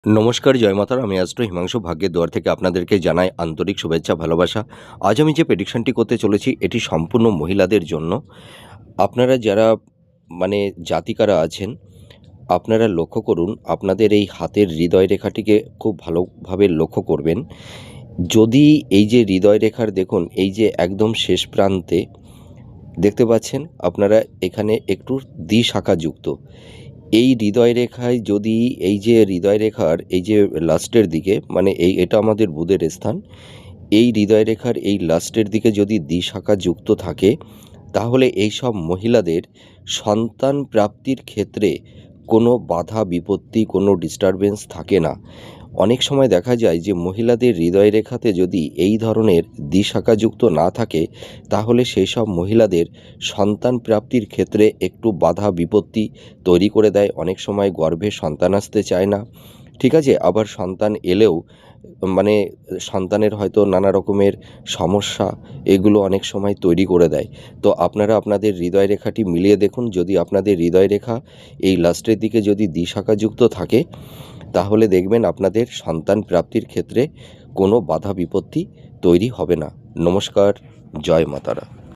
নমস্কার, জয় মাতার। আমি অ্যাস্ট্রো হিমাংশু ভাগ্যের দুয়ার থেকে আপনাদেরকে জানাই আন্তরিক শুভেচ্ছা, ভালোবাসা। আজ আমি যে প্রেডিকশনটি করতে চলেছি এটি সম্পূর্ণ মহিলাদের জন্য। আপনারা যারা জাতিকারা আছেন, আপনারা লক্ষ্য করুন আপনাদের এই হাতের হৃদয় রেখাটিকে খুব ভালোভাবে লক্ষ্য করবেন। যদি এই যে হৃদয় রেখার দেখুন, এই যে একদম শেষ প্রান্তে দেখতে পাচ্ছেন আপনারা, এখানে একটু দ্বিশাখাযুক্ত। এই হৃদয় রেখায় যদি এই যে হৃদয় রেখার এই যে লাস্টের দিকে এটা আমাদের বুধের স্থান। এই হৃদয় রেখার এই লাস্টের দিকে যদি দ্বিশাখা যুক্ত থাকে, তাহলে এই সব মহিলাদের সন্তান প্রাপ্তির ক্ষেত্রে কোনো বাধা বিপত্তি, কোনো ডিস্টারবেন্স থাকে না। অনেক সময় দেখা যায় যে মহিলাদের হৃদয় রেখাতে যদি এই ধরনের দ্বিশাখাযুক্ত না থাকে, তাহলে সেই সব মহিলাদের সন্তান প্রাপ্তির ক্ষেত্রে একটু বাধা বিপত্তি তৈরি করে দেয়। অনেক সময় গর্ভে সন্তান আসতে চায় না, ঠিক আছে? আবার সন্তান এলেও মানে সন্তানের হয়তো নানা রকমের সমস্যা, এগুলো অনেক সময় তৈরি করে দেয়। তো আপনারা আপনাদের হৃদয় রেখাটি মিলিয়ে দেখুন, যদি আপনাদের হৃদয় রেখা এই লাস্টের দিকে যদি দ্বিশাখাযুক্ত থাকে, তাহলে দেখবেন আপনাদের সন্তান প্রাপ্তির ক্ষেত্রে কোনো বাধা বিপত্তি তৈরি হবে না। নমস্কার, জয় মাতারা।